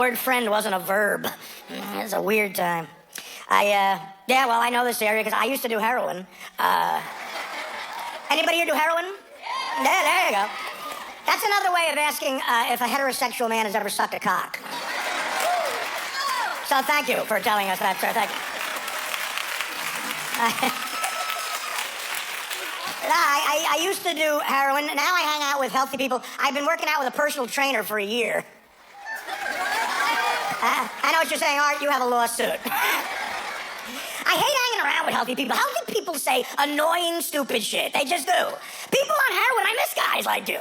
word friend wasn't a verb. It was a weird time. I know this area because I used to do heroin. Anybody here do heroin? Yeah, there you go. That's another way of asking if a heterosexual man has ever sucked a cock. So thank you for telling us that, sir. Thank you. I used to do heroin. Now I hang out with healthy people. I've been working out with a personal trainer for a year. I know what you're saying, Art. You have a lawsuit. I hate hanging around with healthy people. Healthy people say annoying, stupid shit. They just do. People on heroin, I miss guys like you.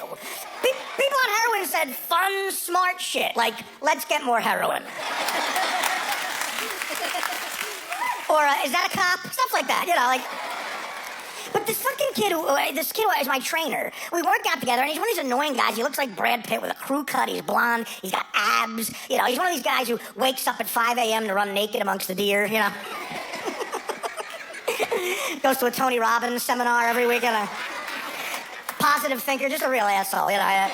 People on heroin said fun, smart shit, like, let's get more heroin. Or, is that a cop? Stuff like that, like... But this fucking kid who is my trainer. We work out together, and he's one of these annoying guys. He looks like Brad Pitt with a crew cut. He's blonde. He's got abs. He's one of these guys who wakes up at 5 a.m. to run naked amongst the deer, Goes to a Tony Robbins seminar every week, Positive thinker, just a real asshole, And every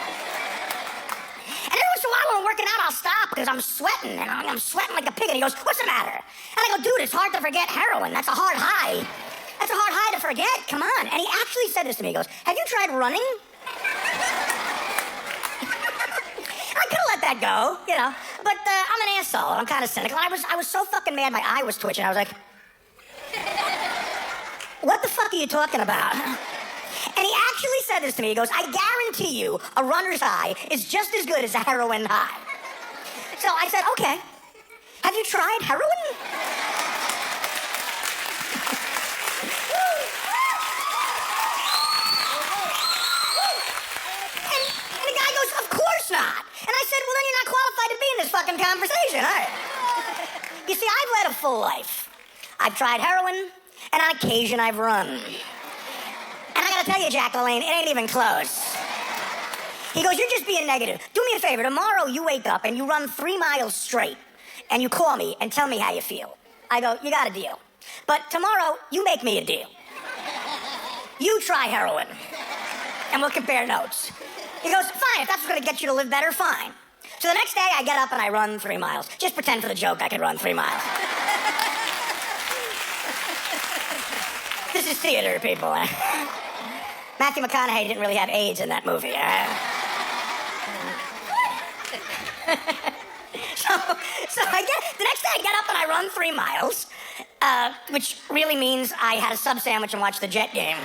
once in a while when I'm working out, I'll stop because I'm sweating, and I'm sweating like a pig, and he goes, what's the matter? And I go, dude, it's hard to forget heroin. That's a hard high. That's a hard high to forget. Come on. And he actually said this to me. He goes, have you tried running? I could have let that go, But I'm an asshole, and I'm kind of cynical. I was so fucking mad, my eye was twitching. I was like, what the fuck are you talking about? And he actually said this to me. He goes, I guarantee you a runner's high is just as good as a heroin high. So I said, okay. Have you tried heroin? And the guy goes, of course not. And I said, well, then you're not qualified to be in this fucking conversation, all right? You see, I've led a full life. I've tried heroin, and on occasion I've run. And I gotta tell you, Jack LaLanne, it ain't even close. He goes, you're just being negative. Do me a favor, tomorrow you wake up and you run 3 miles straight, and you call me and tell me how you feel. I go, you got a deal. But tomorrow, you make me a deal. You try heroin, and we'll compare notes. He goes, fine, if that's what's gonna get you to live better, fine. So the next day, I get up and I run 3 miles. Just pretend for the joke I could run 3 miles. This is theater, people. Matthew McConaughey didn't really have AIDS in that movie. So the next day I get up and I run 3 miles, which really means I had a sub sandwich and watched the Jet game. And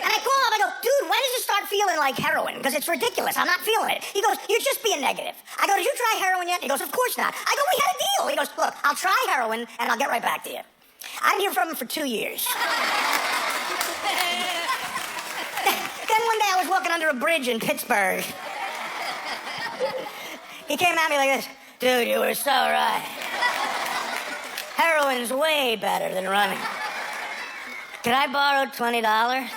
I call him, I go, dude, when does it start feeling like heroin? Because it's ridiculous, I'm not feeling it. He goes, you're just being negative. I go, did you try heroin yet? He goes, of course not. I go, we had a deal. He goes, look, I'll try heroin and I'll get right back to you. I didn't hear from him for 2 years. Then one day I was walking under a bridge in Pittsburgh. He came at me like this. Dude, you were so right. Heroin's way better than running. Could I borrow $20?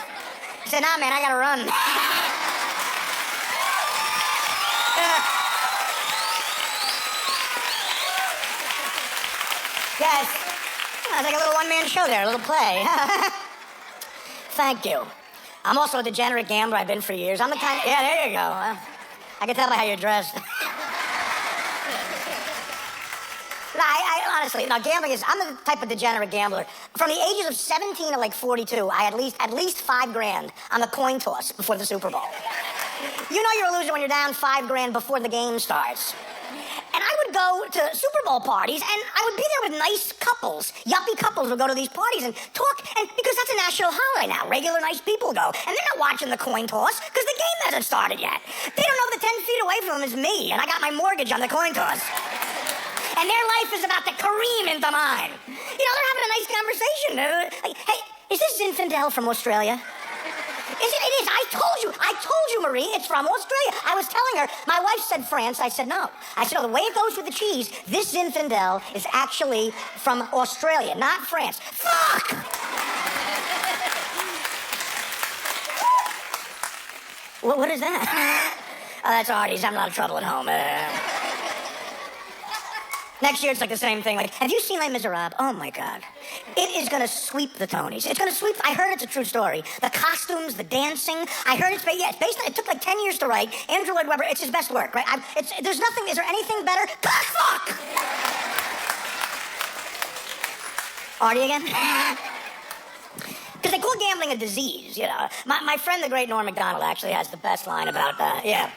He said, nah, man, I gotta run. Yes. It's like a little one-man show there, a little play. Thank you. I'm also a degenerate gambler. I've been for years. I'm the kind of... Yeah, there you go. I can tell by how you're dressed. Honestly, gambling is... I'm the type of degenerate gambler. From the ages of 17 to like 42, I had at least $5,000 on the coin toss before the Super Bowl. You know you're a loser when you're down $5,000 before the game starts. And I would go to Super Bowl parties, and I would be there with nice couples. Yuppie couples would go to these parties and talk, and because that's a national holiday now, regular nice people go. And they're not watching the coin toss, because the game hasn't started yet. They don't know that 10 feet away from them is me, and I got my mortgage on the coin toss. And their life is about to careen into mine. They're having a nice conversation. Like, hey, is this Zinfandel from Australia? It is. I told you, Marie, it's from Australia. I was telling her, my wife said France. I said no. I said, the way it goes with the cheese, this Zinfandel is actually from Australia, not France. Fuck! What is that? Oh, that's Artie. He's having a lot of trouble at home. Next year, it's like the same thing. Like, have you seen Les Miserables? Oh, my God. It is going to sweep the Tonys. It's going to sweep... I heard it's a true story. The costumes, the dancing. I heard it's... Yeah, it's based on... It took like 10 years to write. Andrew Lloyd Webber, it's his best work, right? There's nothing... Is there anything better? God, fuck! Artie again? Because they call gambling a disease, you know. My friend, the great Norm Macdonald, actually has the best line about that. Yeah.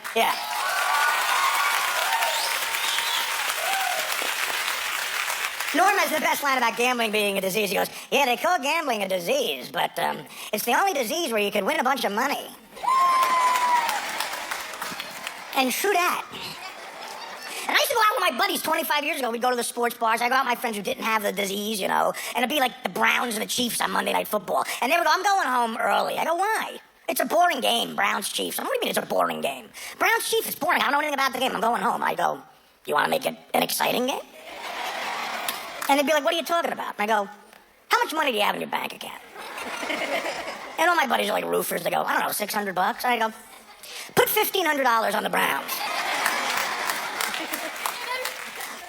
Norm has the best line about gambling being a disease. He goes, yeah, they call gambling a disease, but it's the only disease where you can win a bunch of money. And true that. And I used to go out with my buddies 25 years ago. We'd go to the sports bars. I'd go out with my friends who didn't have the disease, you know. And it'd be like the Browns and the Chiefs on Monday Night Football. And they would go, I'm going home early. I go, why? It's a boring game, Browns-Chiefs. What do you mean it's a boring game? Browns-Chiefs, it's boring. I don't know anything about the game. I'm going home. I go, you want to make it an exciting game? And they'd be like, what are you talking about? And I go, how much money do you have in your bank account? And all my buddies are like roofers. They go, I don't know, $600? I go, put $1,500 on the Browns.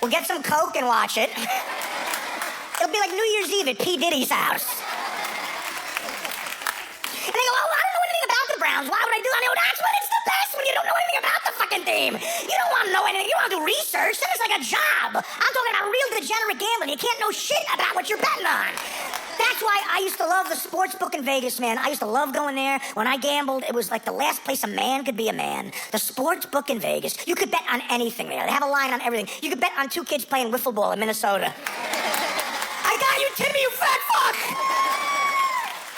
We'll get some Coke and watch it. It'll be like New Year's Eve at P. Diddy's house. And they go, oh, I don't know anything about the Browns. Why would I do that? I go, that's when it's the best, when you don't know anything about the fucking team. You don't want to know anything. You want to do research. Then it's like a job. I'm talking about real degenerate gambling. You can't know shit about what you're betting on. That's why I used to love the sports book in Vegas, man. I used to love going there. When I gambled, it was like the last place a man could be a man. The sports book in Vegas. You could bet on anything there. They have a line on everything. You could bet on 2 kids playing wiffle ball in Minnesota. I got you, Timmy, you fat fuck!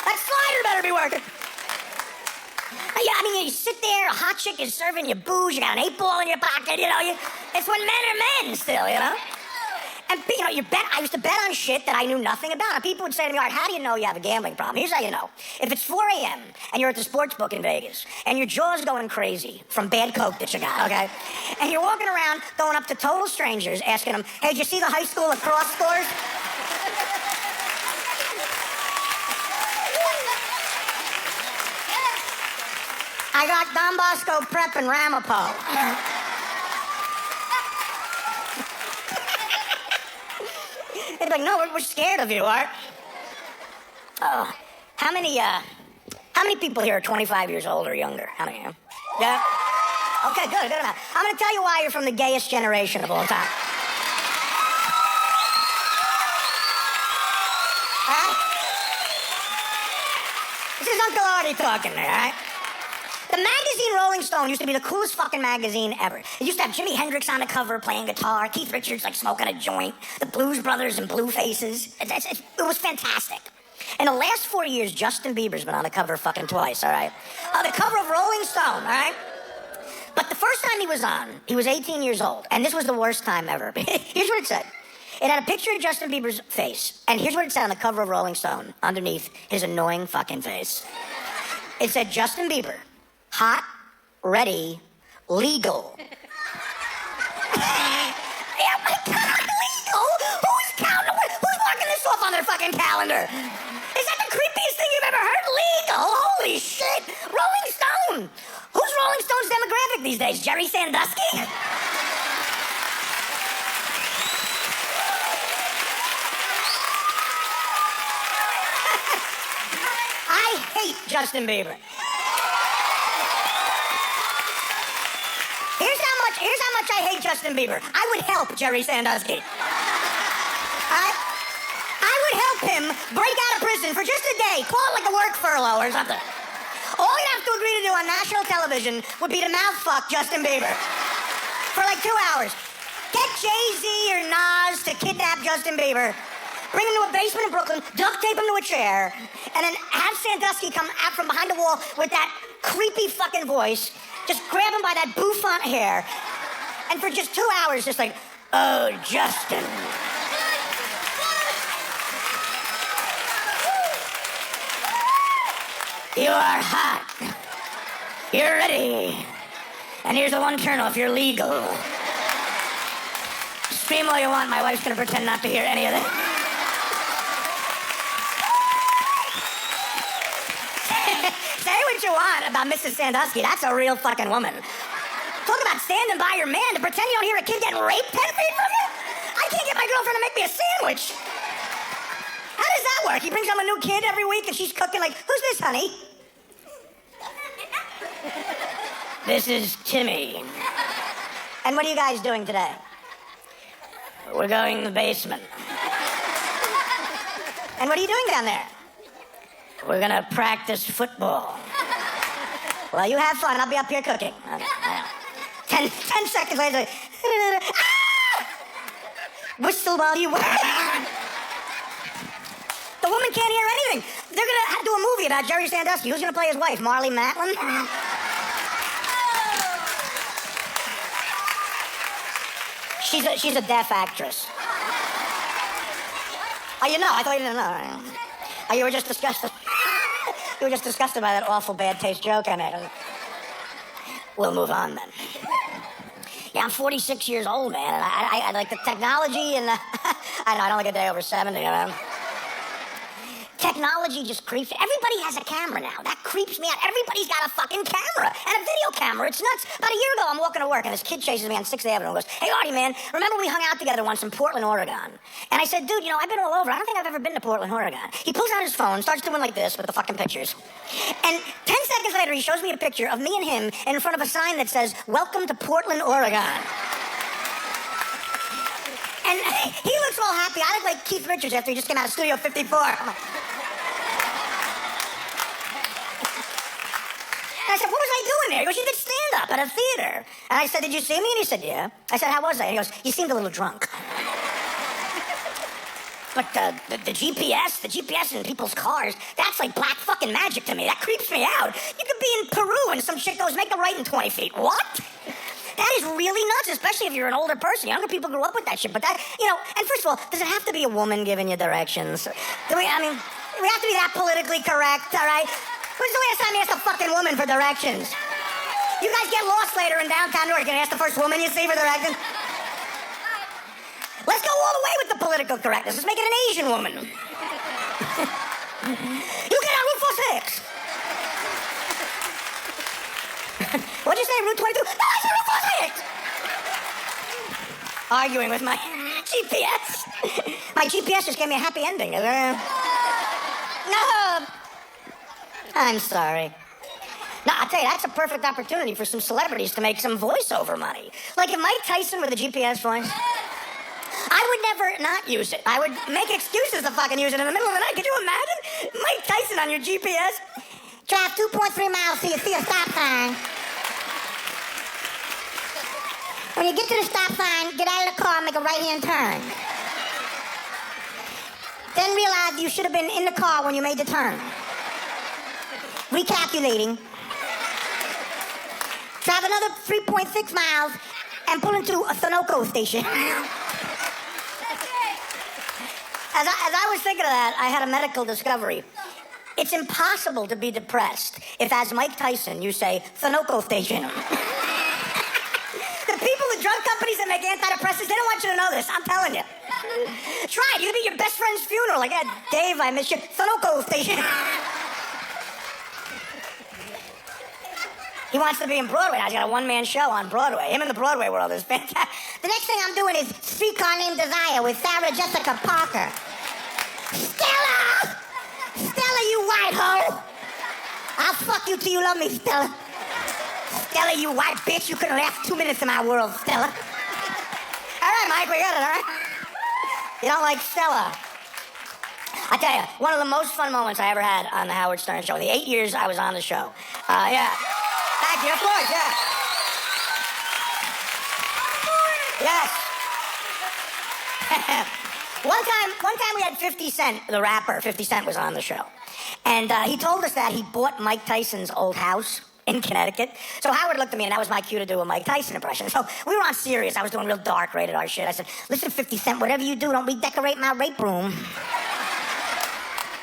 That slider better be working. Yeah, I mean, you sit there, a hot chick is serving you booze, you got an 8-ball in your pocket, you know. It's when men are men still, you know. And, you know, I used to bet on shit that I knew nothing about. And people would say to me, Art, how do you know you have a gambling problem? Here's how you know. If it's 4 a.m. and you're at the sports book in Vegas and your jaw's going crazy from bad coke that you got, okay? And you're walking around going up to total strangers asking them, hey, did you see the high school lacrosse scores? I got Don Bosco Prep and Ramapo. They'd be like, no, we're scared of you, Art. Oh, how many people here are 25 years old or younger? How many? Yeah? Okay, good enough. I'm going to tell you why you're from the gayest generation of all time. This is Uncle Artie talking there, all right? The magazine Rolling Stone used to be the coolest fucking magazine ever. It used to have Jimi Hendrix on the cover playing guitar, Keith Richards like smoking a joint, the Blues Brothers in blue faces. It was fantastic. In the last 4 years, Justin Bieber's been on the cover fucking twice, all right? The cover of Rolling Stone, all right? But the first time he was on, he was 18 years old, and this was the worst time ever. Here's what it said. It had a picture of Justin Bieber's face, and here's what it said on the cover of Rolling Stone, underneath his annoying fucking face. It said, Justin Bieber, hot, ready, legal. Yeah, my God, legal? Who's counting? Who's marking this off on their fucking calendar? Is that the creepiest thing you've ever heard? Legal? Holy shit. Rolling Stone. Who's Rolling Stone's demographic these days? Jerry Sandusky? I hate Justin Bieber. Here's how much I hate Justin Bieber. I would help Jerry Sandusky. I would help him break out of prison for just a day. Call it like a work furlough or something. All he'd have to agree to do on national television would be to mouth fuck Justin Bieber for like 2 hours. Get Jay-Z or Nas to kidnap Justin Bieber, bring him to a basement in Brooklyn, duct tape him to a chair, and then have Sandusky come out from behind the wall with that creepy fucking voice. Just grab him by that bouffant hair. And for just 2 hours, just like, oh, Justin. You are hot. You're ready. And here's the one turnoff, you're legal. Scream all you want, my wife's gonna pretend not to hear any of that. Say what you want about Mrs. Sandusky. That's a real fucking woman. Talk about standing by your man to pretend you don't hear a kid getting raped 10 feet from you. I girlfriend to make me a sandwich. How does that work? He brings home a new kid every week and she's cooking like, who's this, honey? This is Timmy. And what are you guys doing today? We're going in the basement. And what are you doing down there? We're gonna practice football. Well, you have fun. I'll be up here cooking. 10 seconds later, whistle while you work. The woman can't hear anything. They're gonna do a movie about Jerry Sandusky. Who's gonna play his wife? Marley Matlin? She's a deaf actress. Oh, you know? I thought you didn't know. Oh, you were just disgusted. You were just disgusted by that awful bad taste joke I made. We'll move on then. Yeah, I'm 46 years old, man, and I like the technology, and I don't like a day over 70, you know? Technology just creeps. Everybody has a camera now. That creeps me out. Everybody's got a fucking camera and a video camera. It's nuts. About a year ago, I'm walking to work, and this kid chases me on 6th Avenue and goes, hey, Artie, man, remember we hung out together once in Portland, Oregon? And I said, dude, you know, I've been all over. I don't think I've ever been to Portland, Oregon. He pulls out his phone, starts doing like this with the fucking pictures. And 10 seconds later, he shows me a picture of me and him in front of a sign that says, welcome to Portland, Oregon. And he looks all happy. I look like Keith Richards after he just came out of Studio 54. I'm like, and I said, what was I doing there? He goes, you did stand-up at a theater. And I said, did you see me? And he said, yeah. I said, how was I? And he goes, you seemed a little drunk. But the GPS in people's cars, that's like black fucking magic to me. That creeps me out. You could be in Peru and some shit goes, make a right in 20 feet. What? That is really nuts, especially if you're an older person. Younger people grew up with that shit. But that, you know, and first of all, does it have to be a woman giving you directions? Do we have to be that politically correct, all right? When's the last time you asked a fucking woman for directions? You guys get lost later in downtown New York. You're gonna ask the first woman you see for directions? Let's go all the way with the political correctness. Let's make it an Asian woman. You get on Route 46. What'd you say, Route 22? No, I said Route 46. Arguing with my GPS. My GPS just gave me a happy ending. No. I'm sorry. Now, I'll tell you, that's a perfect opportunity for some celebrities to make some voiceover money. Like if Mike Tyson with a GPS voice, I would never not use it. I would make excuses to fucking use it in the middle of the night. Could you imagine? Mike Tyson on your GPS? Drive 2.3 miles till you see a stop sign. When you get to the stop sign, get out of the car and make a right-hand turn. Then realize you should have been in the car when you made the turn. Recalculating. Drive another 3.6 miles and pull into a Sunoco station. As I was thinking of that, I had a medical discovery. It's impossible to be depressed if, as Mike Tyson, you say, Sunoco station. The people, the drug companies that make antidepressants, they don't want you to know this. I'm telling you. Try it. You can be at your best friend's funeral. Like, Dave, I miss you. Sunoco station. He wants to be in Broadway. He's got a one-man show on Broadway. Him in the Broadway world is fantastic. The next thing I'm doing is Streetcar Named Desire with Sarah Jessica Parker. Stella! Stella, you white hoe! I'll fuck you till you love me, Stella. Stella, you white bitch. You couldn't last 2 minutes in my world, Stella. All right, Mike, we got it, all right? You don't like Stella? I tell you, one of the most fun moments I ever had on the Howard Stern Show. In the 8 years I was on the show. Yeah. Thank you, of course, yeah. Yes. One time we had 50 Cent, the rapper. 50 Cent was on the show. And he told us that he bought Mike Tyson's old house in Connecticut. So Howard looked at me, and that was my cue to do a Mike Tyson impression. So we were on Sirius. I was doing real dark, rated R shit. I said, listen, 50 Cent, whatever you do, don't redecorate my rape room.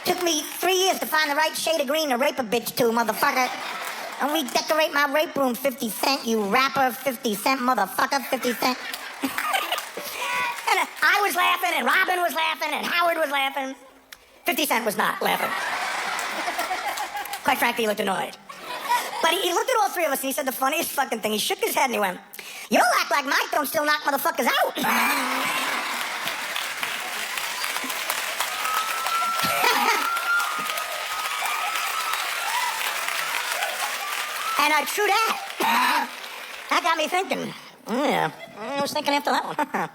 Took me 3 years to find the right shade of green to rape a bitch to, motherfucker. And redecorate my rape room, 50 Cent, you rapper, 50 Cent, motherfucker, 50 Cent. And I was laughing, and Robin was laughing, and Howard was laughing. 50 Cent was not laughing. Quite frankly, he looked annoyed. But he looked at all three of us, and he said the funniest fucking thing. He shook his head, and he went, you don't act like Mike don't still knock motherfuckers out. And true that. That got me thinking. Yeah, I was thinking after that one.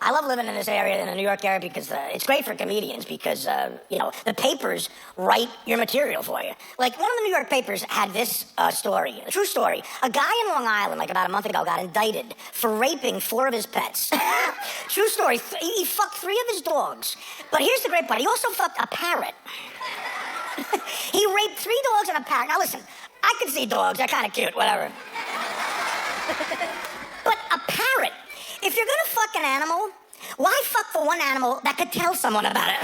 I love living in this area, in the New York area, because it's great for comedians because, the papers write your material for you. Like, one of the New York papers had this story, a true story. A guy in Long Island, like about a month ago, got indicted for raping 4 of his pets. True story. He fucked 3 of his dogs. But here's the great part. He also fucked a parrot. He raped 3 dogs and a parrot. Now, listen, I could see dogs. They're kind of cute, whatever. But a parrot... If you're gonna fuck an animal, why fuck the one animal that could tell someone about it?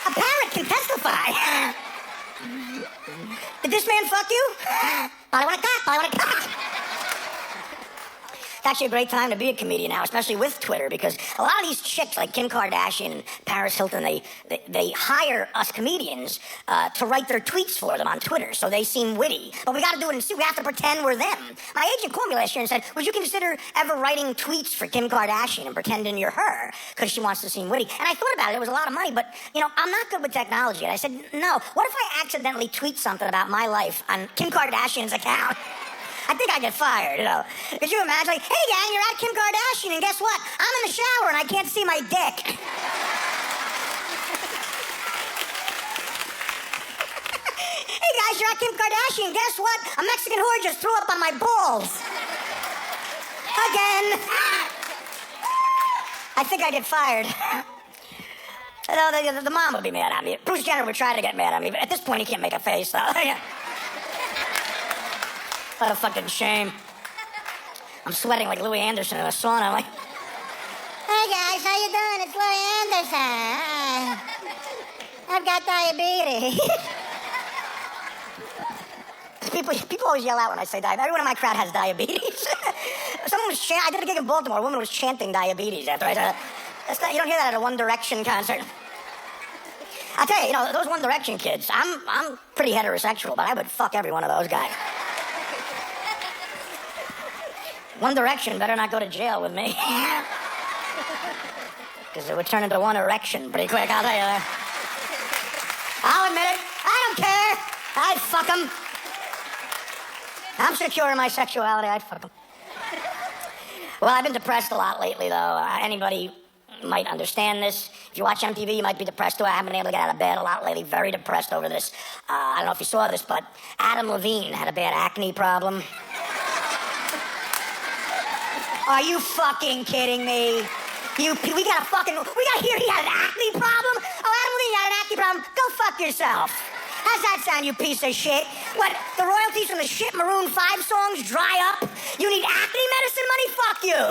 A parrot can testify. Did this man fuck you? I want a cock, I want a cock. It's actually a great time to be a comedian now, especially with Twitter, because a lot of these chicks, like Kim Kardashian and Paris Hilton, they hire us comedians to write their tweets for them on Twitter, so they seem witty. But we got to do it we have to pretend we're them. My agent called me last year and said, would you consider ever writing tweets for Kim Kardashian and pretending you're her, because she wants to seem witty? And I thought about it. It was a lot of money, but, I'm not good with technology. And I said, no, what if I accidentally tweet something about my life on Kim Kardashian's account? I think I'd get fired, Could you imagine? Like, hey, gang, you're at Kim Kardashian, and guess what? I'm in the shower, and I can't see my dick. Hey, guys, you're at Kim Kardashian, guess what? A Mexican whore just threw up on my balls. Again. I think I'd get fired. The mom would be mad at me. Bruce Jenner would try to get mad at me, but at this point, he can't make a face, though. What a fucking shame. I'm sweating like Louis Anderson in a sauna. I'm like, hey guys, how you doing? It's Louis Anderson. I've got diabetes. People always yell out when I say diabetes. Everyone in my crowd has diabetes. Someone was I did a gig in Baltimore. A woman was chanting diabetes after I said it. You don't hear that at a One Direction concert. I'll tell you, those One Direction kids, I'm pretty heterosexual, but I would fuck every one of those guys. One Direction better not go to jail with me. Because it would turn into One Erection pretty quick, I'll tell you that. I'll admit it. I don't care. I'd fuck them. I'm secure in my sexuality. I'd fuck them. Well, I've been depressed a lot lately, though. Anybody might understand this. If you watch MTV, you might be depressed, too. I haven't been able to get out of bed a lot lately. Very depressed over this. I don't know if you saw this, but Adam Levine had a bad acne problem. Are you fucking kidding me? We gotta hear he had an acne problem? Oh, Adam Levine had an acne problem? Go fuck yourself. How's that sound, you piece of shit? What, the royalties from the shit Maroon 5 songs dry up? You need acne medicine money? Fuck you.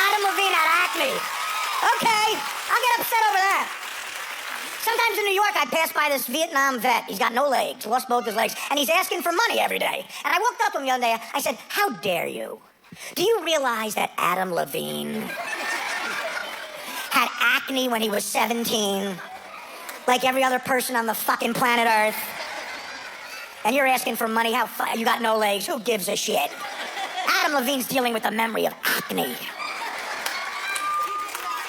Adam Levine had acne. Okay, I'll get upset over that. Sometimes in New York, I pass by this Vietnam vet. He's got no legs, lost both his legs, and he's asking for money every day. And I walked up to him the other day. I said, how dare you? Do you realize that Adam Levine had acne when he was 17? Like every other person on the fucking planet Earth? And you're asking for money? You got no legs? Who gives a shit? Adam Levine's dealing with the memory of acne.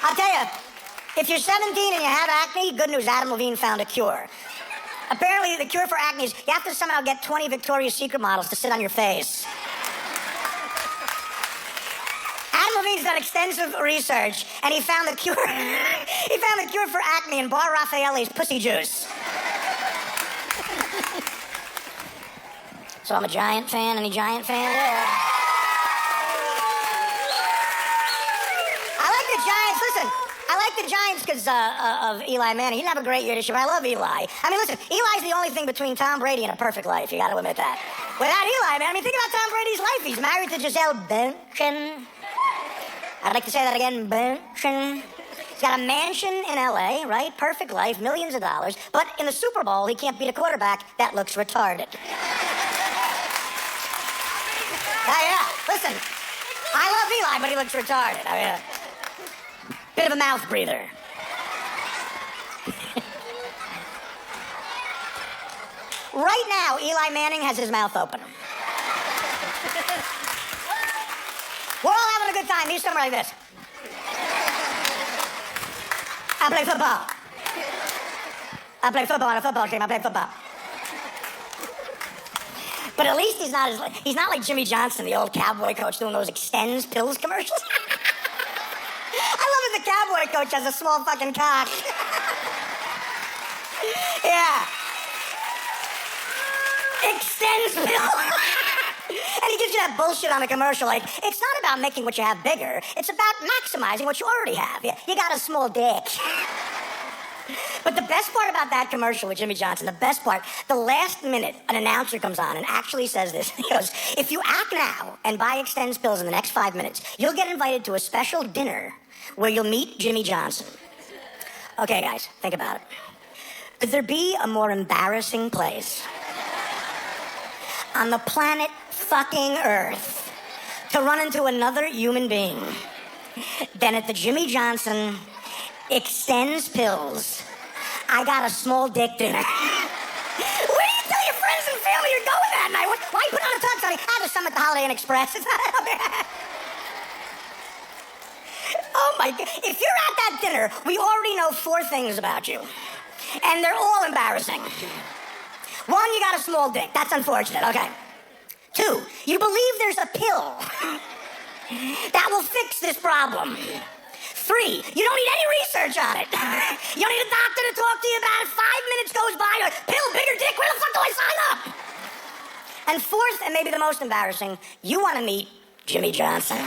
I'll tell you, if you're 17 and you have acne, good news, Adam Levine found a cure. Apparently, the cure for acne is you have to somehow get 20 Victoria's Secret models to sit on your face. Adam Levine's done extensive research, and he found the cure. He found the cure for acne in Bar Raffaelle's pussy juice. So I'm a Giant fan. Any Giant fan there? I like the Giants. Listen. I like the Giants because of Eli Manning. He didn't have a great year this year, but I love Eli. I mean, listen, Eli's the only thing between Tom Brady and a perfect life. You got to admit that. Without Eli, man, think about Tom Brady's life. He's married to Giselle Bündchen. I'd like to say that again, Bündchen. He's got a mansion in L.A., right? Perfect life, millions of dollars. But in the Super Bowl, he can't beat a quarterback that looks retarded. Yeah. Listen, I love Eli, but he looks retarded. I mean... bit of a mouth breather. Right now, Eli Manning has his mouth open. We're all having a good time. Here's something like this. I play football. I play football on a football team. I play football. But at least he's not like Jimmy Johnson, the old cowboy coach, doing those Extends pills commercials. I love it. The cowboy coach has a small fucking cock. Yeah. Extends pill. And he gives you that bullshit on the commercial, like, it's not about making what you have bigger. It's about maximizing what you already have. You got a small dick. But the best part about that commercial with Jimmy Johnson, the best part, the last minute, an announcer comes on and actually says this. He goes, if you act now and buy Extends pills in the next 5 minutes, you'll get invited to a special dinner where you'll meet Jimmy Johnson. Okay, guys, think about it. Could there be a more embarrassing place on the planet fucking Earth to run into another human being than at the Jimmy Johnson Extends pills, I got a small dick dinner? Where do you tell your friends and family you're going that night? Why you put on a tux, honey? I just some at the Holiday Inn Express. It's not Oh my God. If you're at that dinner, we already know 4 things about you. And they're all embarrassing. 1, you got a small dick. That's unfortunate. Okay. 2, you believe there's a pill that will fix this problem. 3, you don't need any research on it. You don't need a doctor to talk to you about it. 5 minutes goes by, you're like, pill, bigger dick, where the fuck do I sign up? And 4th, and maybe the most embarrassing, you want to meet Jimmy Johnson.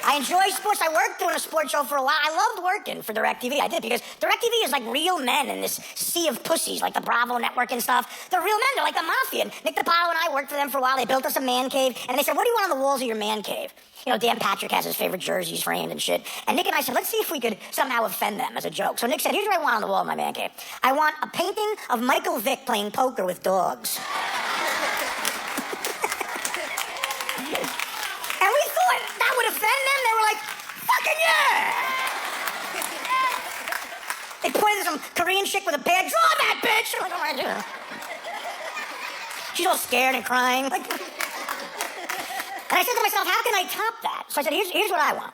I enjoy sports. I worked doing a sports show for a while. I loved working for DirecTV. I did, because DirecTV is like real men in this sea of pussies, like the Bravo Network and stuff. They're real men. They're like the mafia. Nick DiPaolo and I worked for them for a while. They built us a man cave, and they said, what do you want on the walls of your man cave? You know, Dan Patrick has his favorite jerseys framed and shit. And Nick and I said, let's see if we could somehow offend them as a joke. So Nick said, here's what I want on the wall of my man cave. I want a painting of Michael Vick playing poker with dogs. And we thought that would offend them. They were like, fucking yeah! They pointed at some Korean chick with a bag. Draw that bitch! I'm like, what do I do? She's all scared and crying. Like, and I said to myself, how can I top that? So I said, here's what I want.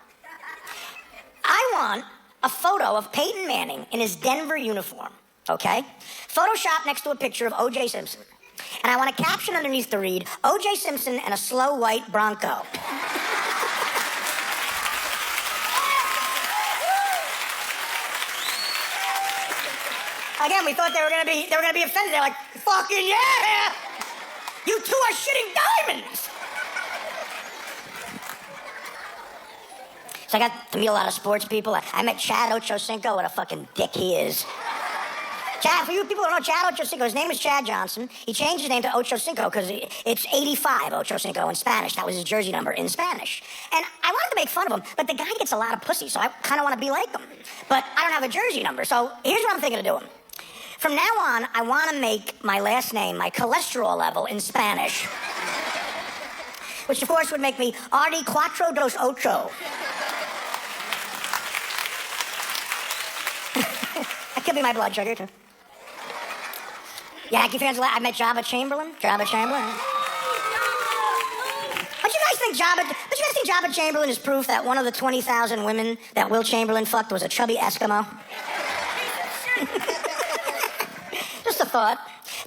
I want a photo of Peyton Manning in his Denver uniform, okay? Photoshop next to a picture of O.J. Simpson. And I want a caption underneath to read, O.J. Simpson and a slow white Bronco. Again, we thought they were gonna be offended. They're like, fucking yeah! You two are shitting diamonds! So I got to meet a lot of sports people. I met Chad Ochocinco. What a fucking dick he is. Chad, for you people who don't know Chad Ochocinco, his name is Chad Johnson. He changed his name to Ochocinco because it's 85 Ochocinco in Spanish. That was his jersey number in Spanish. And I wanted to make fun of him, but the guy gets a lot of pussy, so I kind of want to be like him. But I don't have a jersey number, so here's what I'm thinking of doing. From now on, I want to make my last name, my cholesterol level, in Spanish. Which, of course, would make me Artie Cuatro dos Ocho. That could be my blood sugar, too. Yankee fans, I met Jabba Chamberlain. Don't you guys think Jabba Chamberlain is proof that one of the 20,000 women that Will Chamberlain fucked was a chubby Eskimo? Just a thought.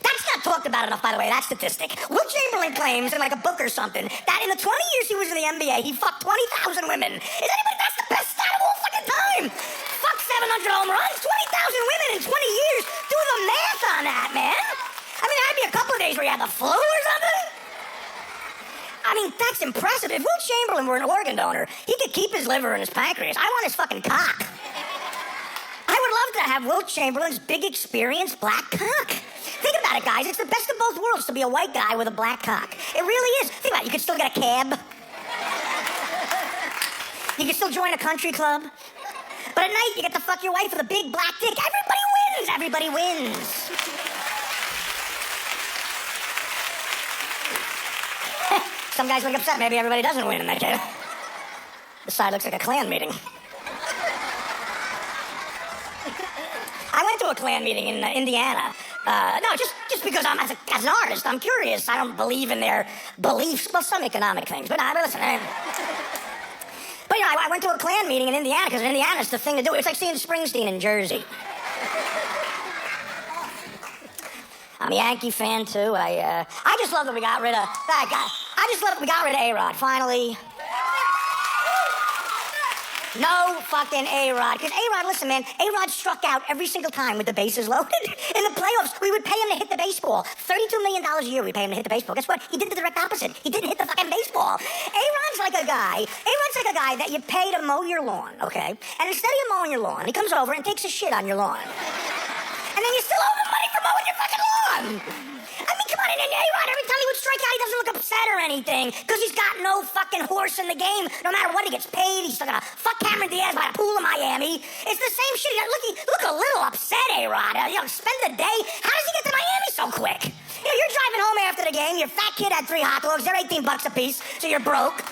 That's not talked about enough, by the way, that statistic. Will Chamberlain claims in like a book or something that in the 20 years he was in the NBA, he fucked 20,000 women. That's the best stat of all fucking time. Fuck 700 home runs, 20,000 women in 20 years. Do the math on that, man. I mean, that'd be a couple of days where you had the flu or something. I mean, that's impressive. If Will Chamberlain were an organ donor, he could keep his liver and his pancreas. I want his fucking cock. I would love to have Will Chamberlain's big experience black cock. Think about it, guys. It's the best of both worlds to be a white guy with a black cock. It really is. Think about it. You could still get a cab. You could still join a country club. But at night, you get to fuck your wife with a big black dick. Everybody wins. Everybody wins. Some guys look upset. Maybe everybody doesn't win in that case. This side looks like a Klan meeting. I went to a Klan meeting in Indiana. No, just because I'm, as an artist, I'm curious. I don't believe in their beliefs. Well, some economic things, but listen. But, you know, I went to a Klan meeting in Indiana, because in Indiana, it's the thing to do. It's like seeing Springsteen in Jersey. I'm a Yankee fan, too. I just love that we got rid of that guy. I just love that we got rid of A-Rod, finally. No fucking A-Rod. Because A-Rod, listen, man, A-Rod struck out every single time with the bases loaded. In the playoffs, we would pay him to hit the baseball. $32 million a year we pay him to hit the baseball. Guess what? He did the direct opposite. He didn't hit the fucking baseball. A-Rod's like a guy that you pay to mow your lawn, okay? And instead of you mowing your lawn, he comes over and takes a shit on your lawn. And then you still owe him money for mowing your fucking lawn. I mean, come on, and A-Rod, every time he would strike out, he doesn't look upset or anything, because he's got no fucking horse in the game. No matter what, he gets paid. He's still gonna fuck Cameron Diaz by the pool in Miami. It's the same shit. Look a little upset, A-Rod. Spend the day. How does he get to Miami so quick? You're driving home after the game. Your fat kid had 3 hot dogs. They're $18 a piece, so you're broke.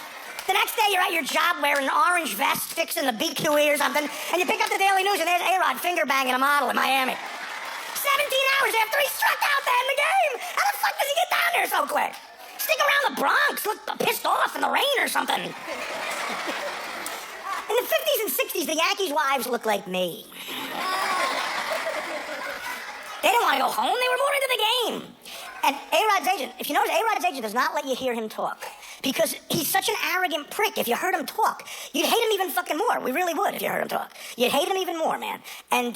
The next day, you're at your job wearing an orange vest, fixing the BQE or something, and you pick up the Daily News, and there's A-Rod finger banging a model in Miami. 17 hours after he struck out to end the game. How the fuck does he get down there so quick? Stick around the Bronx, look pissed off in the rain or something. In the 50s and 60s, the Yankees' wives looked like me. They didn't want to go home. They were more into the game. And A-Rod's agent, if you notice, A-Rod's agent does not let you hear him talk. Because he's such an arrogant prick. If you heard him talk, you'd hate him even fucking more. We really would if you heard him talk. You'd hate him even more, man. And,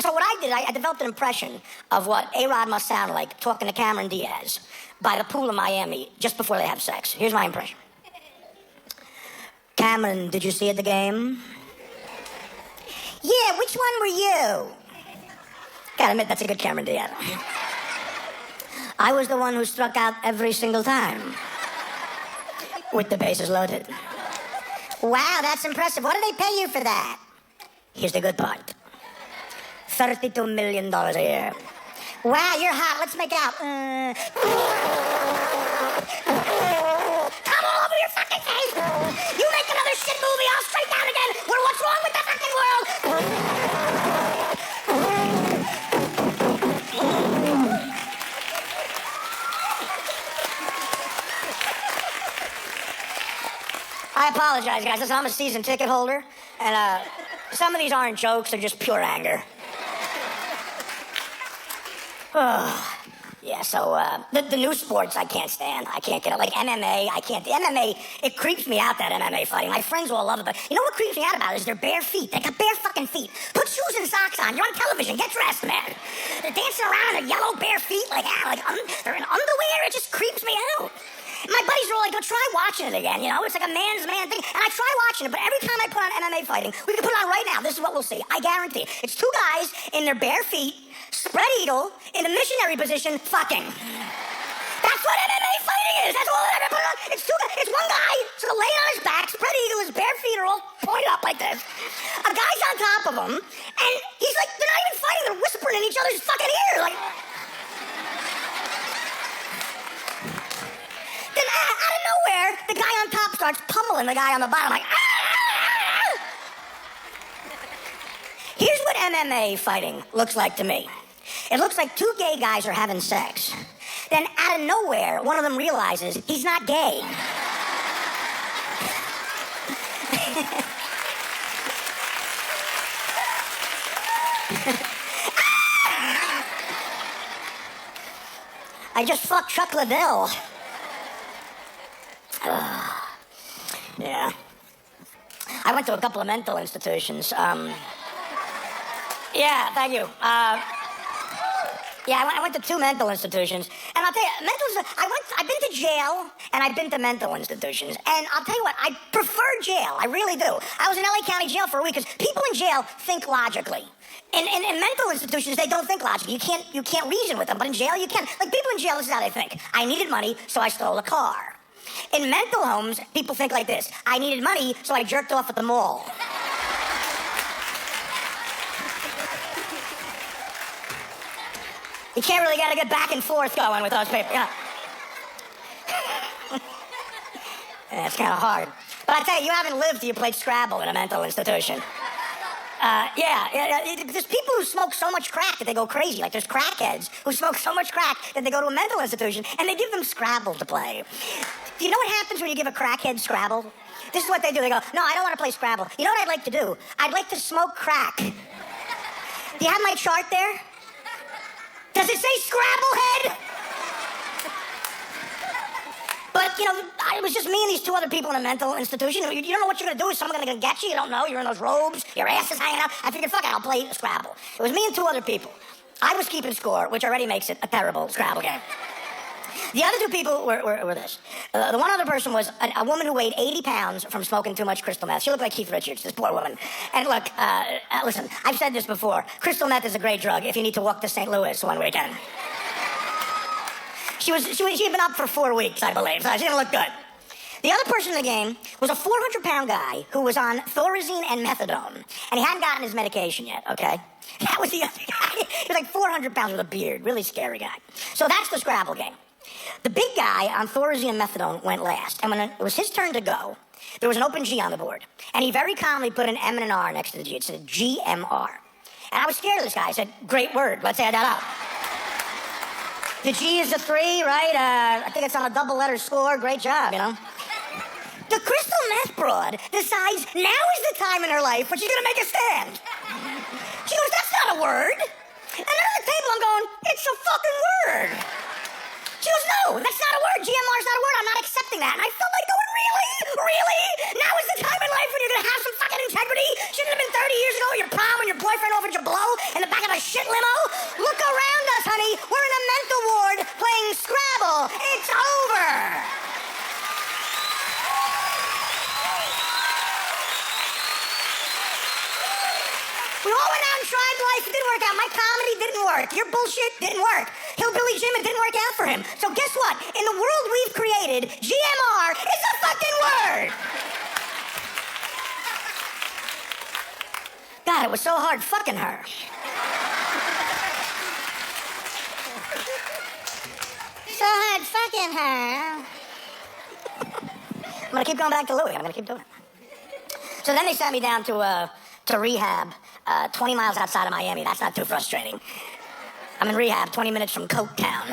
so what I did, I developed an impression of what A-Rod must sound like talking to Cameron Diaz by the pool in Miami just before they have sex. Here's my impression. Cameron, did you see at the game? Yeah, which one were you? Gotta admit, that's a good Cameron Diaz. I was the one who struck out every single time. With the bases loaded. Wow, that's impressive. What do they pay you for that? Here's the good part. $32 million a year. Wow, you're hot. Let's make out. Come all over your fucking face. You make another shit movie, I'll straight down again. Well, what's wrong with the fucking world? I apologize, guys. Listen, I'm a season ticket holder, and some of these aren't jokes, they're just pure anger. Yeah, so the new sports I can't stand. I can't get it. Like MMA, I can't. The MMA, it creeps me out, that MMA fighting. My friends will love it, but you know what creeps me out about it is their bare feet. They got bare fucking feet. Put shoes and socks on. You're on television. Get dressed, man. They're dancing around in their yellow bare feet they're in underwear. It just creeps me out. My buddies are all like, "Go try watching it again." You know, it's like a man's man thing. And I try watching it, but every time I put on MMA fighting, we can put it on right now. This is what we'll see. I guarantee. It's 2 guys in their bare feet, spread eagle, in a missionary position, fucking. That's what MMA fighting is. That's all I ever put on. It's 2 guys. It's 1 guy sort of laying on his back, spread eagle, his bare feet are all pointed up like this. A guy's on top of him, and he's like, they're not even fighting. They're whispering in each other's fucking ears, like. Then out of nowhere, the guy on top starts pummeling the guy on the bottom, like, ah! Here's what MMA fighting looks like to me. It looks like 2 gay guys are having sex. Then out of nowhere, one of them realizes he's not gay. I just fucked Chuck Liddell. Yeah. I went to a couple of mental institutions. Yeah, thank you. Yeah, I went to 2 mental institutions, and I'll tell you, I've been to jail, and I've been to mental institutions, and I'll tell you what, I prefer jail, I really do. I was in LA County Jail for a week, because people in jail think logically. In mental institutions, they don't think logically. You can't reason with them, but in jail, you can. Like, people in jail, this is how they think. I needed money, so I stole a car. In mental homes, people think like this. I needed money, so I jerked off at the mall. You can't really get a good back and forth going with those people, yeah. Yeah, it's kind of hard. But I tell you, you haven't lived till you played Scrabble in a mental institution. There's people who smoke so much crack that they go crazy. Like there's crackheads who smoke so much crack that they go to a mental institution and they give them Scrabble to play. Do you know what happens when you give a crackhead Scrabble? This is what they do. They go, no, I don't want to play Scrabble. You know what I'd like to do? I'd like to smoke crack. Do you have my chart there? Does it say Scrabble head? But, you know, it was just me and these two other people in a mental institution. You don't know what you're going to do. Is someone going to get you? You don't know. You're in those robes. Your ass is hanging out. I figured, fuck it, I'll play Scrabble. It was me and two other people. I was keeping score, which already makes it a terrible Scrabble game. The other two people were this. The one other person was a woman who weighed 80 pounds from smoking too much crystal meth. She looked like Keith Richards, this poor woman. And look, listen, I've said this before. Crystal meth is a great drug if you need to walk to St. Louis one weekend. She had been up for 4 weeks, I believe, so she didn't look good. The other person in the game was a 400-pound guy who was on Thorazine and methadone, and he hadn't gotten his medication yet, okay? That was the other guy. He was like 400 pounds with a beard, really scary guy. So that's the Scrabble game. The big guy on Thorazine and methadone went last, and when it was his turn to go, there was an open G on the board, and he very calmly put an M and an R next to the G. It said GMR. And I was scared of this guy. I said, great word, let's add that up. The G is a 3, right? I think it's on a double letter score. Great job, you know? The crystal meth broad decides now is the time in her life when she's gonna make a stand. She goes, that's not a word. And then at the table I'm going, it's a fucking word. She goes, no, that's not a word. GMR's not a word. I'm not accepting that. And I felt like going, really? Really? Now is the time in life when you're gonna have some fucking integrity? Shouldn't have been 30 years ago at your prom when your boyfriend offered you blow in the back of a shit limo? Look around us, honey. We're in a mental ward playing Scrabble. It's over. We all went out and tried life. It didn't work out. My comedy didn't work. Your bullshit didn't work. Hillbilly Jim, it didn't work out for him. So guess what? In the world we've created, GMR is a fucking word. God, it was so hard fucking her. So hard fucking her. I'm gonna keep going back to Louis. I'm gonna keep doing it. So then they sent me down to rehab, 20 miles outside of Miami. That's not too frustrating. I'm in rehab, 20 minutes from Coke Town.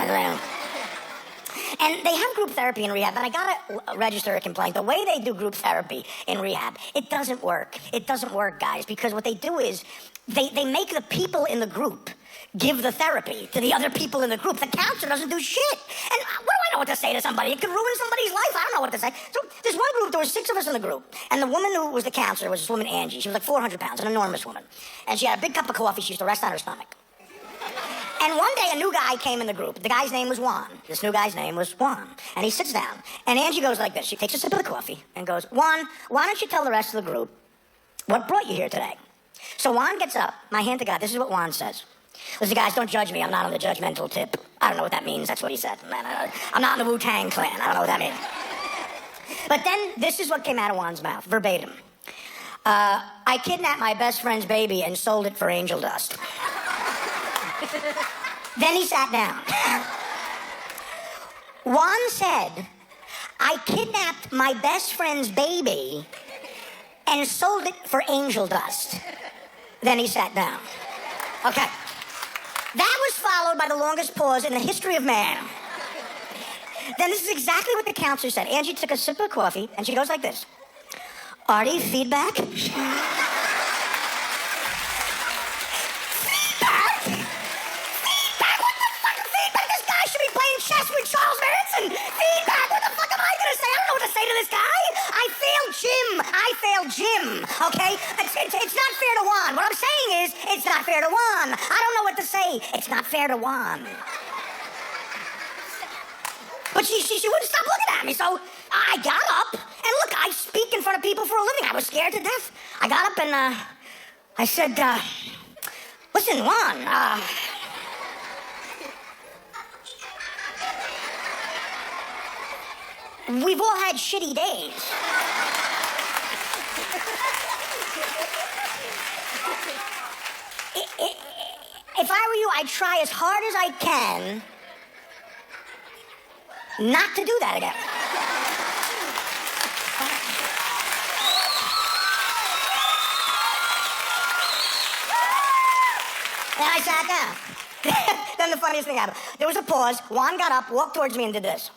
And they have group therapy in rehab, and I gotta register a complaint. The way they do group therapy in rehab, it doesn't work. It doesn't work, guys, because what they do is they make the people in the group give the therapy to the other people in the group. The counselor doesn't do shit. And what do I know what to say to somebody? It could ruin somebody's life. I don't know what to say. So this one group, there were 6 of us in the group, and the woman who was the counselor was this woman, Angie. She was like 400 pounds, an enormous woman. And she had a big cup of coffee. She used to rest on her stomach. And one day, a new guy came in the group. The guy's name was Juan. This new guy's name was Juan. And he sits down, and Angie goes like this. She takes a sip of the coffee and goes, Juan, why don't you tell the rest of the group what brought you here today? So Juan gets up. My hand to God, this is what Juan says. Listen, guys, don't judge me. I'm not on the judgmental tip. I don't know what that means. That's what he said. I'm not in the Wu-Tang Clan. I don't know what that means. But then this is what came out of Juan's mouth, verbatim. I kidnapped my best friend's baby and sold it for angel dust. Then he sat down. Juan said, I kidnapped my best friend's baby and sold it for angel dust. Then he sat down. Okay. That was followed by the longest pause in the history of man. Then this is exactly what the counselor said. Angie took a sip of coffee, and she goes like this. Artie, feedback? With Charles Manson. Feedback. What the fuck am I gonna say? I don't know what to say to this guy. I failed Jim. Okay? It's not fair to Juan. What I'm saying is, it's not fair to Juan. I don't know what to say. It's not fair to Juan. But she wouldn't stop looking at me, so I got up, and look, I speak in front of people for a living. I was scared to death. I got up and I said, listen, Juan, we've all had shitty days. If I were you, I'd try as hard as I can not to do that again. Then I sat down. Then the funniest thing happened. There was a pause. Juan got up, walked towards me, and did this.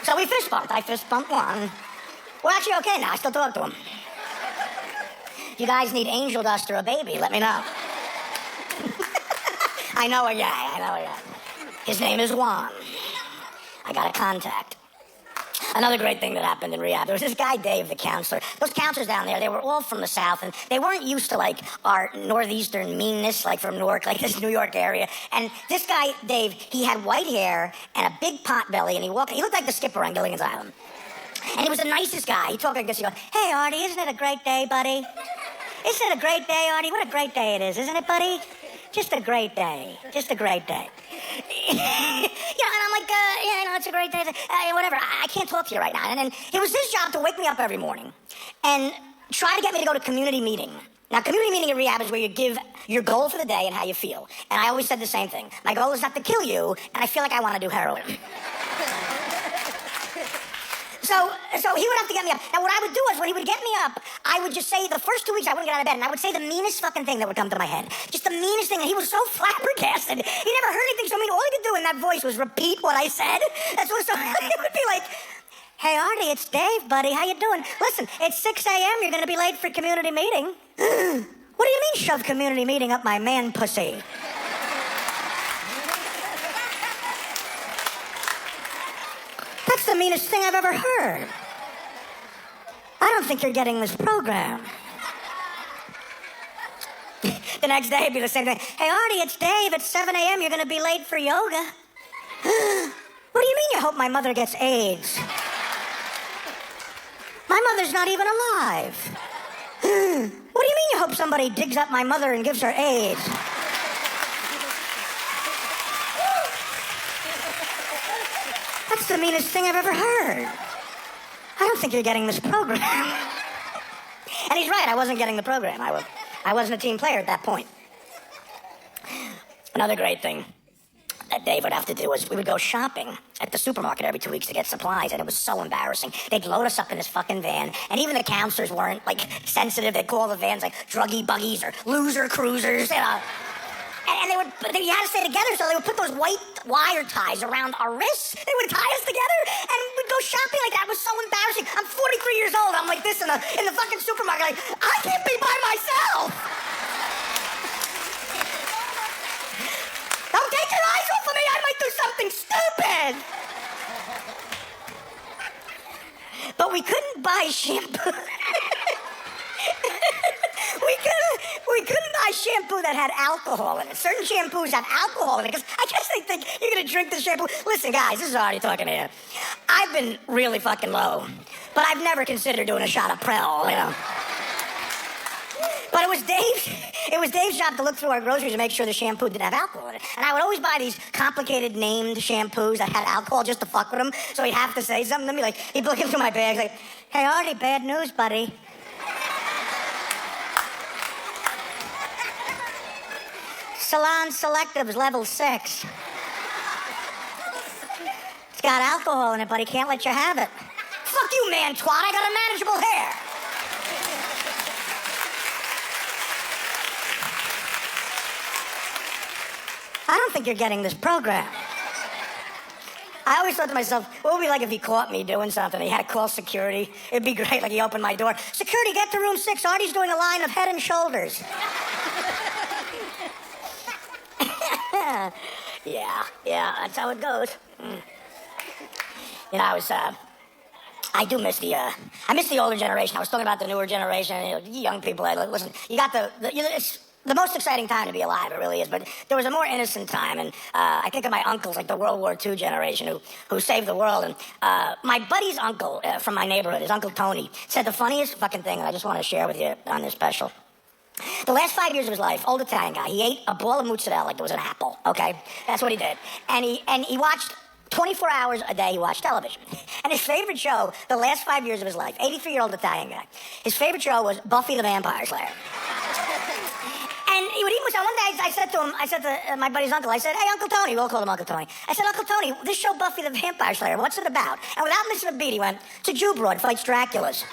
So we fist bumped. I fist bumped Juan. We're actually okay now. I still talk to him. If you guys need angel dust or a baby, let me know. I know a guy. His name is Juan. I got a contact. Another great thing that happened in rehab, there was this guy, Dave, the counselor. Those counselors down there, they were all from the South, and they weren't used to, like, our northeastern meanness, like from Newark, like this New York area. And this guy, Dave, he had white hair and a big pot belly, and he looked like the skipper on Gilligan's Island. And he was the nicest guy. He talked like this. He goes, "Hey, Artie, isn't it a great day, buddy? Isn't it a great day, Artie? What a great day it is, isn't it, buddy? Just a great day. Just a great day." And I'm like, it's a great day. Whatever. I can't talk to you right now. And then it was his job to wake me up every morning and try to get me to go to community meeting. Now, community meeting in rehab is where you give your goal for the day and how you feel. And I always said the same thing. My goal is not to kill you, and I feel like I want to do heroin. So he would have to get me up. Now, what I would do is when he would get me up, I would just say the first 2 weeks I wouldn't get out of bed, and I would say the meanest fucking thing that would come to my head. Just the meanest thing. And he was so flabbergasted. He never heard anything so mean. All he could do in that voice was repeat what I said. That's what it would be like, "Hey, Artie, it's Dave, buddy. How you doing? Listen, it's 6 a.m. You're going to be late for community meeting." "What do you mean shove community meeting up my man pussy?" "That's the meanest thing I've ever heard. I don't think you're getting this program." The next day it'd be the same thing. "Hey, Artie, it's Dave. It's 7 a.m. You're going to be late for yoga." "What do you mean you hope my mother gets AIDS? My mother's not even alive." "What do you mean you hope somebody digs up my mother and gives her AIDS?" "That's the meanest thing I've ever heard. I don't think you're getting this program." And he's right, I wasn't getting the program. I wasn't a team player at that point. Another great thing that Dave would have to do was we would go shopping at the supermarket every 2 weeks to get supplies, and it was so embarrassing. They'd load us up in this fucking van, and even the counselors weren't, like, sensitive. They'd call the vans, like, druggy buggies or loser cruisers, And you had to stay together, so they would put those white wire ties around our wrists. They would tie us together, and we'd go shopping like that. It was so embarrassing. I'm 43 years old. I'm like this in the fucking supermarket. Like, I can't be by myself. Don't take your eyes off of me. I might do something stupid. But we couldn't buy shampoo. We couldn't buy shampoo that had alcohol in it. Certain shampoos have alcohol in it because I guess they think you're going to drink the shampoo. Listen, guys, this is Artie talking here. I've been really fucking low, but I've never considered doing a shot of Prel, But it was Dave's job to look through our groceries and make sure the shampoo didn't have alcohol in it. And I would always buy these complicated named shampoos that had alcohol just to fuck with him, so he'd have to say something to me. Like, he'd look into my bag like, "Hey, Artie, bad news, buddy. Salon Selectives level 6. It's got alcohol in it, but he can't let you have it." "Fuck you, man, twat. I got a manageable hair." I don't think you're getting this program. I always thought to myself, what would it be like if he caught me doing something? He had to call security. It'd be great, like he opened my door. "Security, get to room 6. Artie's doing a line of Head and Shoulders." Yeah, that's how it goes. I do miss I miss the older generation. I was talking about the newer generation, young people. Listen, you got it's the most exciting time to be alive, it really is. But there was a more innocent time, and I think of my uncles, like the World War II generation, who saved the world. And my buddy's uncle from my neighborhood, his Uncle Tony, said the funniest fucking thing, and I just want to share with you on this special. The last 5 years of his life, old Italian guy, he ate a ball of mozzarella like it was an apple, okay? That's what he did. And he watched 24 hours a day, he watched television. And his favorite show, the last 5 years of his life, 83-year-old Italian guy, his favorite show was Buffy the Vampire Slayer. And he would eat mozzarella. One day I said to my buddy's uncle, I said, "Hey, Uncle Tony," we all called him Uncle Tony. I said, "Uncle Tony, this show Buffy the Vampire Slayer, what's it about?" And without missing a beat, he went, "It's a Jew broad fights Draculas."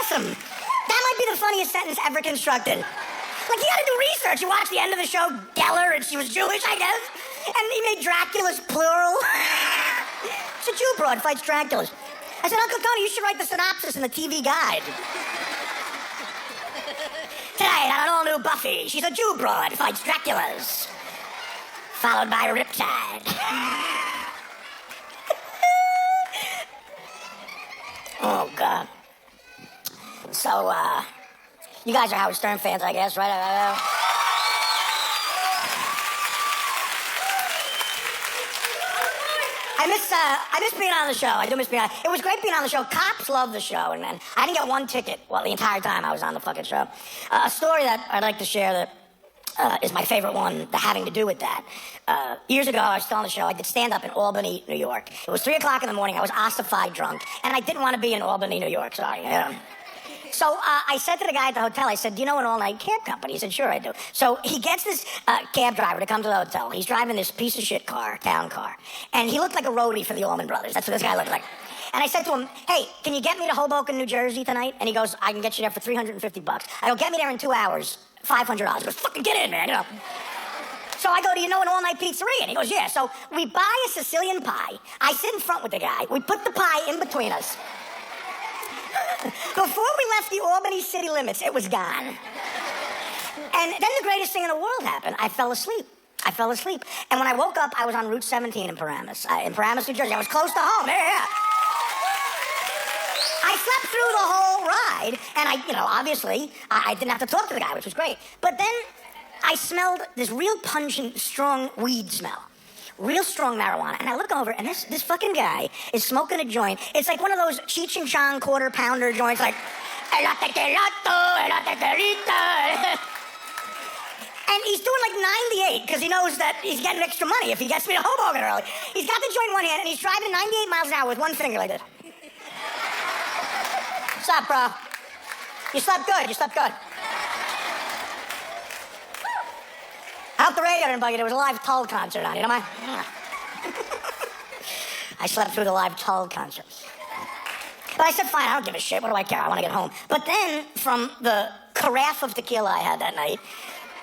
awesome. That might be the funniest sentence ever constructed. Like, you gotta do research. You watch the end of the show, Geller, and she was Jewish, I guess. And he made Dracula's plural. It's a Jew broad fights Draculas. I said, Uncle Tony, you should write the synopsis in the TV guide. Tonight on an all-new Buffy, she's a Jew broad fights Draculas. Followed by Riptide. Oh, God. So, you guys are Howard Stern fans, I guess, right? I miss being on the show. I do miss being on. It was great being on the show. Cops love the show, and I didn't get one ticket. Well, the entire time I was on the fucking show. A story that I'd like to share that is my favorite one, having to do with that. Years ago, I was still on the show. I did stand-up in Albany, New York. It was 3 o'clock in the morning. I was ossified drunk, and I didn't want to be in Albany, New York. Sorry. So I said to the guy at the hotel, I said, do you know an all-night cab company? He said, sure, I do. So he gets this cab driver to come to the hotel. He's driving this piece of shit car, town car. And he looked like a roadie for the Allman Brothers. That's what this guy looked like. And I said to him, hey, can you get me to Hoboken, New Jersey tonight? And he goes, I can get you there for $350. I go, get me there in 2 hours, $500. He goes, fucking get in, man, you know. So I go, do you know an all-night pizzeria? And he goes, yeah. So we buy a Sicilian pie. I sit in front with the guy. We put the pie in between us. Before we left the Albany city limits, it was gone. And then the greatest thing in the world happened. I fell asleep. And when I woke up, I was on Route 17 in Paramus, New Jersey. I was close to home. Yeah. I slept through the whole ride, and obviously, I didn't have to talk to the guy, which was great. But then I smelled this real pungent, strong weed smell. Real strong marijuana. And I look over, and this fucking guy is smoking a joint. It's like one of those Cheech and Chong quarter-pounder joints, like, and he's doing like 98, because he knows that he's getting extra money if he gets me to Hoboken early. He's got the joint in one hand, and he's driving 98 miles an hour with one finger like this. What's up, bro? You slept good. I hope the radio didn't bug you. There was a live Tull concert on, you know my? I slept through the live Tull concert. But I said, fine, I don't give a shit. What do I care? I want to get home. But then, from the carafe of tequila I had that night,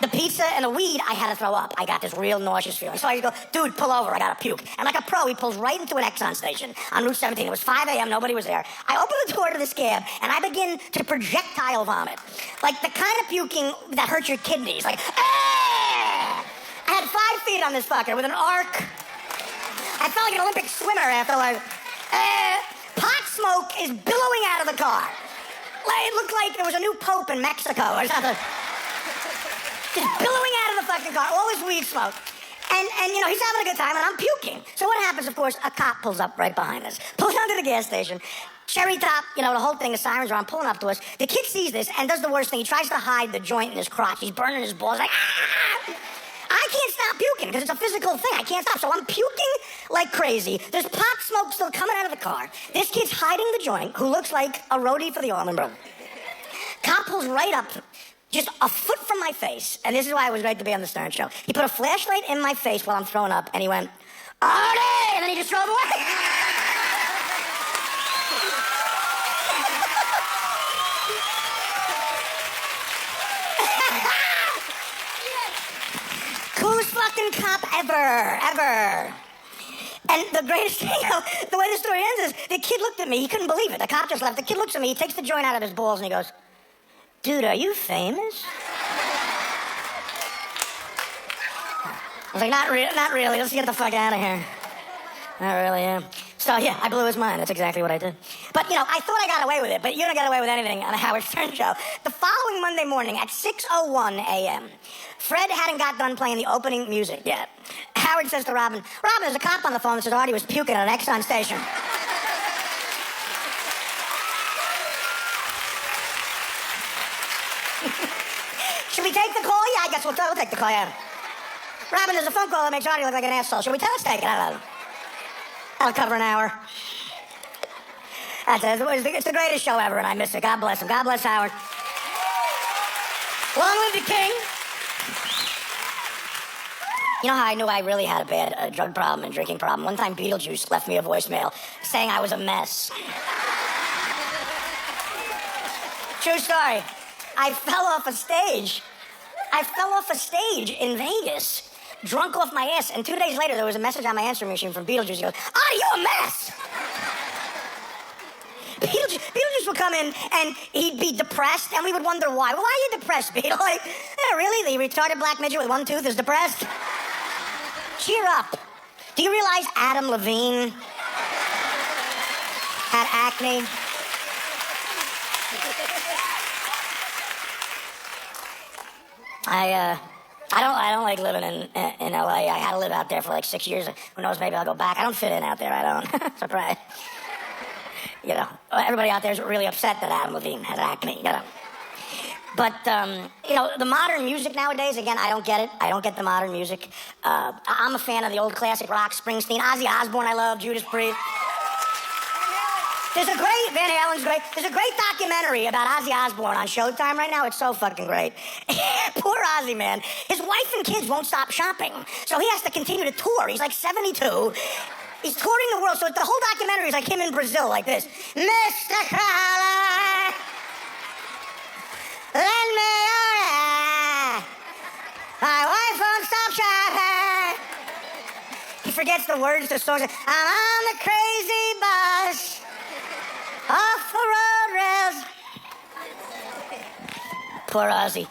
the pizza and the weed, I had to throw up. I got this real nauseous feeling. So I go, dude, pull over. I got to puke. And like a pro, he pulls right into an Exxon station on Route 17. It was 5 a.m. Nobody was there. I open the door to this cab, and I begin to projectile vomit. Like the kind of puking that hurts your kidneys. Like, ah! I had 5 feet on this fucker with an arc. I felt like an Olympic swimmer after pot smoke is billowing out of the car. Like, it looked like there was a new pope in Mexico or something. Just billowing out of the fucking car, all this weed smoke. And he's having a good time, and I'm puking. So what happens, of course, a cop pulls up right behind us. Pulls down to the gas station. Cherry top, the whole thing, the sirens are on, pulling up to us. The kid sees this and does the worst thing. He tries to hide the joint in his crotch. He's burning his balls like, ah! I can't stop puking because it's a physical thing. I can't stop. So I'm puking like crazy. There's pot smoke still coming out of the car. This kid's hiding the joint, who looks like a roadie for the Allman Brothers. Cop pulls right up, just a foot from my face, and this is why it was great to be on the Stern Show. He put a flashlight in my face while I'm throwing up, and he went, Artie! And then he just drove away. Coolest fucking cop ever. And the greatest thing, the way the story ends is, the kid looked at me, he couldn't believe it. The cop just left. The kid looks at me, he takes the joint out of his balls, and he goes, dude, are you famous? I was like, not really. Let's get the fuck out of here. Not really, yeah. So, yeah, I blew his mind. That's exactly what I did. But, I thought I got away with it, but you don't get away with anything on the Howard Stern Show. The following Monday morning at 6:01 a.m., Fred hadn't got done playing the opening music yet. Howard says to Robin, there's a cop on the phone that says Artie was puking at an Exxon station. Should we take the call? Yeah, I guess we'll take the call, yeah. Robin, there's a phone call that makes Artie look like an asshole. Should we take it? I don't know. That'll cover an hour. That's it. It's the greatest show ever, and I miss it. God bless him. God bless Howard. Long live the king. You know how I knew I really had a bad drug problem and drinking problem? One time Beetlejuice left me a voicemail saying I was a mess. True story. I fell off a stage. In Vegas, drunk off my ass, and 2 days later there was a message on my answering machine from Beetlejuice. He goes, "Artie, you're a mess." Beetlejuice would come in and he'd be depressed, and we would wonder why. Well, why are you depressed, Beetle? Like, yeah, really? The retarded black midget with one tooth is depressed? Cheer up. Do you realize Adam Levine had acne? I don't like living in LA. I had to live out there for like 6 years. Who knows, maybe I'll go back. I don't fit in out there, I don't. Surprise. You know, everybody out there is really upset that Adam Levine has acne, you know. But, you know, the modern music nowadays, again, I don't get it. I don't get the modern music. I'm a fan of the old classic rock, Springsteen. Ozzy Osbourne I love, Judas Priest. Van Halen's great. There's a great documentary about Ozzy Osbourne on Showtime right now. It's so fucking great. Poor Ozzy, man. His wife and kids won't stop shopping, so he has to continue to tour. He's like 72. He's touring the world, so the whole documentary is like him in Brazil, like this. Mr. Crowley, lend me your eye. My wife won't stop shopping. He forgets the words to songs. I'm on the crazy bus, off the road rails. Poor Ozzy.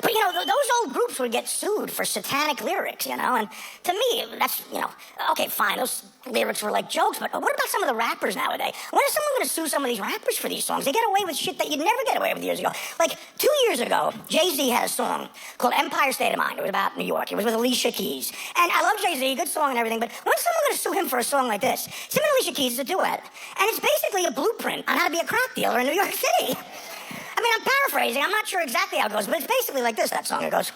But, you know, those old groups would get sued for satanic lyrics, you know, and to me, that's, you know, okay, fine, those lyrics were like jokes, but what about some of the rappers nowadays? When is someone going to sue some of these rappers for these songs? They get away with shit that you'd never get away with years ago. Like, 2 years ago, Jay-Z had a song called Empire State of Mind. It was about New York. It was with Alicia Keys. And I love Jay-Z, good song and everything, but when is someone going to sue him for a song like this? Him and Alicia Keys is a duet, and it's basically a blueprint on how to be a crack dealer in New York City. I mean, I'm paraphrasing. I'm not sure exactly how it goes, but it's basically like this, that song. It goes,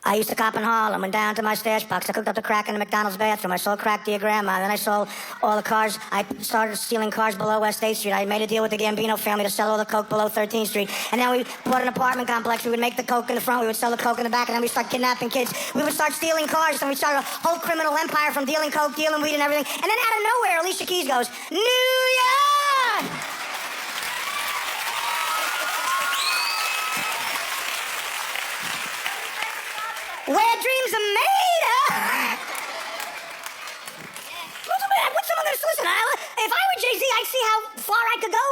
I used to cop in Harlem, went down to my stash box. I cooked up the crack in the McDonald's bathroom. I sold crack to your grandma. Then I sold all the cars. I started stealing cars below West 8th Street. I made a deal with the Gambino family to sell all the coke below 13th Street. And then we bought an apartment complex. We would make the coke in the front. We would sell the coke in the back. And then we'd start kidnapping kids. We would start stealing cars. And we started a whole criminal empire from dealing coke, dealing weed, and everything. And then out of nowhere, Alicia Keys goes, New York! Where dreams are made of. What's someone going to listen? If I were Jay-Z, I'd see how far I could go.